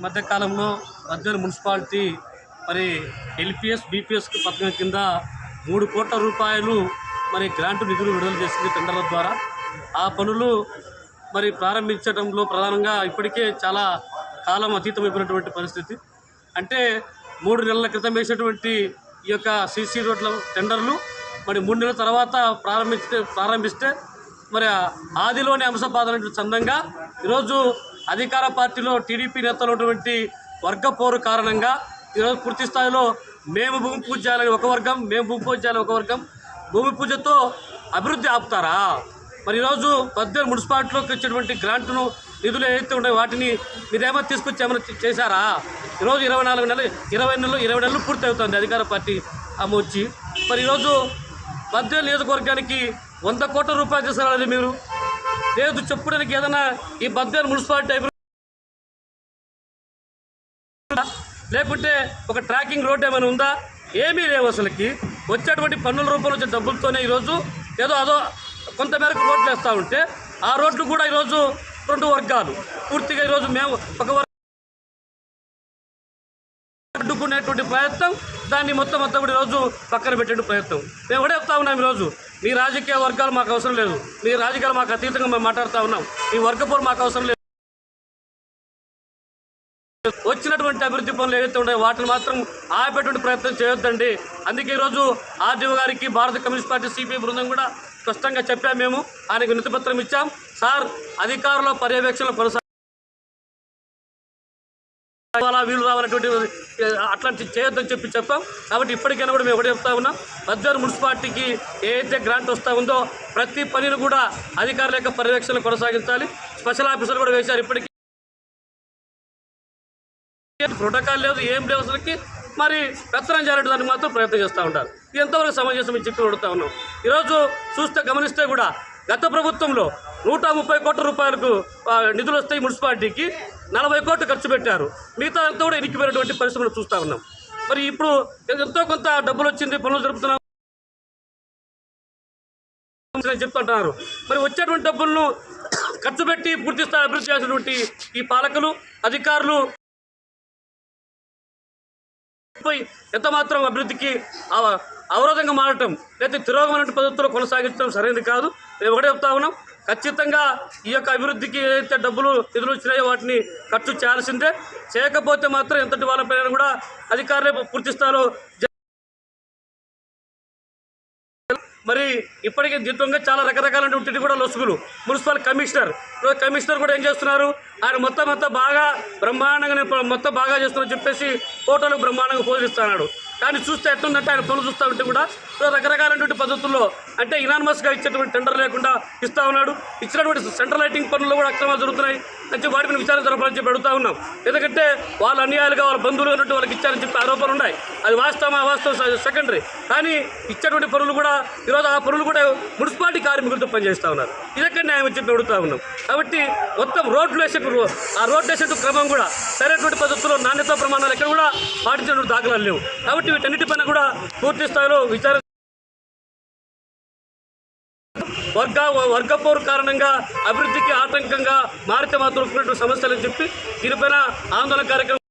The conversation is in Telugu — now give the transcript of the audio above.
మధ్యకాలంలో మధ్య మున్సిపాలిటీ మరి ఎల్పిఎస్ బీపీఎస్ పథకం కింద 3 కోట్ల రూపాయలు మరి గ్రాంట్ నిధులు విడుదల చేసింది టెండర్ల ద్వారా. ఆ పనులు మరి ప్రారంభించడంలో ప్రధానంగా ఇప్పటికే చాలా కాలం అతీతమైపోయినటువంటి పరిస్థితి. అంటే 3 నెలల క్రితం వేసినటువంటి ఈ యొక్క సీసీ రోడ్ల టెండర్లు మరి 3 నెలల తర్వాత ప్రారంభిస్తే మరి ఆదిలోని అంశపాదన చందంగా ఈరోజు అధికార పార్టీలో టీడీపీ నేతలు ఉన్నటువంటి వర్గ పోరు కారణంగా ఈరోజు పూర్తి స్థాయిలో మేము భూమి పూజ చేయాలని ఒక వర్గం, మేము భూమి పూజ చేయాలని ఒక వర్గం, భూమి పూజతో అభివృద్ధి ఆపుతారా? మరి ఈరోజు పద్దెనిమిది మున్సిపాలిటీలోకి వచ్చేటువంటి గ్రాంట్ను నిధులు ఏవైతే ఉన్నాయో వాటిని మీరేమో తీసుకొచ్చి ఏమైనా చేశారా? ఈరోజు 20 నెలలు పూర్తి అవుతుంది అధికార పార్టీ వచ్చి. మరి ఈరోజు పద్దెనిమిది నియోజకవర్గానికి 100 కోట్ల రూపాయలు చేశారు మీరు. లేదు చెప్పడానికి ఏదైనా ఈ పద్దెనిమిది మున్సిపాలిటీ అభివృద్ధి లేకుంటే ఒక ట్రాకింగ్ రోడ్ ఏమైనా ఉందా? ఏమీ లేవు. అసలుకి వచ్చేటువంటి పన్నుల రూపంలో వచ్చే డబ్బులతోనే ఈరోజు అదో కొంతమేరకు రోడ్లు వేస్తూ ఉంటే ఆ రోడ్లు కూడా ఈరోజు 2 వర్గాలు పూర్తిగా ఈరోజు మేము ఒక అడ్డుకునేటువంటి ప్రయత్నం, దాన్ని మొత్తం కూడా ఈరోజు పక్కన పెట్టే ప్రయత్నం. మేము కూడా చెప్తా ఉన్నాం, ఈరోజు మీ రాజకీయ వర్గాలు మాకు అవసరం లేదు, మీ రాజకీయాలు మాకు అతీతంగా మేము మాట్లాడుతూ ఉన్నాం, మీ వర్గపోరు మాకు అవసరం లేదు. వచ్చినటువంటి అభివృద్ధి పనులు ఏవైతే ఉన్నాయో వాటిని మాత్రం ఆపేటువంటి ప్రయత్నం చేయొద్దండి. అందుకే ఈరోజు ఆర్డీఓ గారికి భారత కమ్యూనిస్ట్ పార్టీ సిపిఐ బృందం కూడా స్పష్టంగా చెప్పాము. మేము ఆయనకు వినతి పత్రం ఇచ్చాం. సార్, అధికారుల పర్యవేక్షణ వీలు రావాలన్నటువంటి అట్లాంటి చేయొద్దని చెప్పాం. కాబట్టి ఇప్పటికైనా కూడా మేము ఒకటి చెప్తా ఉన్నాం, మధ్య మున్సిపాలిటీకి ఏదైతే గ్రాంట్ వస్తూ ఉందో ప్రతి పనిని కూడా అధికారుల యొక్క పర్యవేక్షణ కొనసాగించాలి. స్పెషల్ ఆఫీసర్ కూడా వేశారు. ఇప్పటికీ ప్రోటోకాల్ లేదు, ఏం లేవు. అసలుకి మరి పెత్తనం చేయాలంటే దానికి మాత్రం ప్రయత్నం చేస్తూ ఉంటారు. ఇది ఎంతవరకు సమంజసం చెప్పి అడుగుతా ఉన్నాం. ఈరోజు గమనిస్తే కూడా గత ప్రభుత్వంలో 130 కోట్ల రూపాయలకు నిధులు వస్తాయి మున్సిపాలిటీకి, 40 కోట్లు ఖర్చు పెట్టారు. మిగతా అంతా కూడా ఇనికిపోయినటువంటి పరిస్థితులు చూస్తూ ఉన్నాం. మరి ఇప్పుడు ఎంతో కొంత డబ్బులు వచ్చింది, పనులు జరుపుతున్నాం చెప్తుంటున్నారు. మరి వచ్చేటువంటి డబ్బులను ఖర్చు పెట్టి పూర్తి స్థాయి అభివృద్ధి చేసినటువంటి ఈ పాలకులు, అధికారులు ఎంత మాత్రం అభివృద్ధికి అవరోధంగా మారటం లేదా తిరోగమనే పద్ధతిలో కొనసాగించడం సరైనది కాదు. మేము ఒకటే చెప్తా ఉన్నాం, ఖచ్చితంగా ఈ యొక్క అభివృద్ధికి ఏదైతే నిధులు వచ్చినాయో వాటిని ఖర్చు చేయాల్సిందే. చేయకపోతే మాత్రం ఎంతటి వాళ్ళపైన కూడా అధికారులే పూర్తి స్థాయిలో. మరి ఇప్పటికే దీంట్లో చాలా రకరకాలైనటువంటి కూడా లొసుగులు. మున్సిపల్ కమిషనర్ కూడా ఏం చేస్తున్నారు, ఆయన మొత్తం బాగా బ్రహ్మాండంగా బాగా చేస్తున్నారని చెప్పేసి ఫోటోలు బ్రహ్మాండంగా పోజిస్తున్నాడు. కానీ చూస్తే ఎట్లుందంటే ఆయన పనులు చూస్తూ ఉంటే కూడా రకరకాలైనటువంటి పద్ధతుల్లో అంటే ఇనానిమస్గా ఇచ్చేటువంటి టెండర్ లేకుండా ఇస్తూ ఉన్నాడు. ఇచ్చినటువంటి సెంట్రల్ లైటింగ్ పనుల్లో కూడా అక్రమాలు జరుగుతున్నాయి అని వాటి మీద విచారణ జరపాలని చెప్పి అడుగుతూ ఉన్నాం. ఎందుకంటే వాళ్ళ అన్యాయాలుగా వాళ్ళ బంధువులు ఉన్నట్టు వాళ్ళకి ఇచ్చారని చెప్పి ఆరోపణలు ఉన్నాయి. అది వాస్తవం సెకండరీ. కానీ ఇచ్చేటువంటి పనులు కూడా ఈరోజు ఆ పనులు కూడా మున్సిపాలిటీ కార్మికులతో పనిచేస్తూ ఉన్నారు. ఇదెక్కడ న్యాయం చెప్పి అడుగుతూ ఉన్నాం. కాబట్టి మొత్తం రోడ్లు వేసే క్రమం కూడా సరైనటువంటి పద్ధతుల్లో నాణ్యత ప్రమాణాలు ఎక్కడ కూడా పాటించినటువంటి దాఖలాలు లేవు. కాబట్టి వీటన్నిటిపైన కూడా పూర్తి స్థాయిలో విచారణ వర్గపోరు కారణంగా అభివృద్ధికి ఆటంకంగా మారితే మాత్రం సమస్యలని చెప్పి దీనిపైన ఆందోళన కార్యక్రమం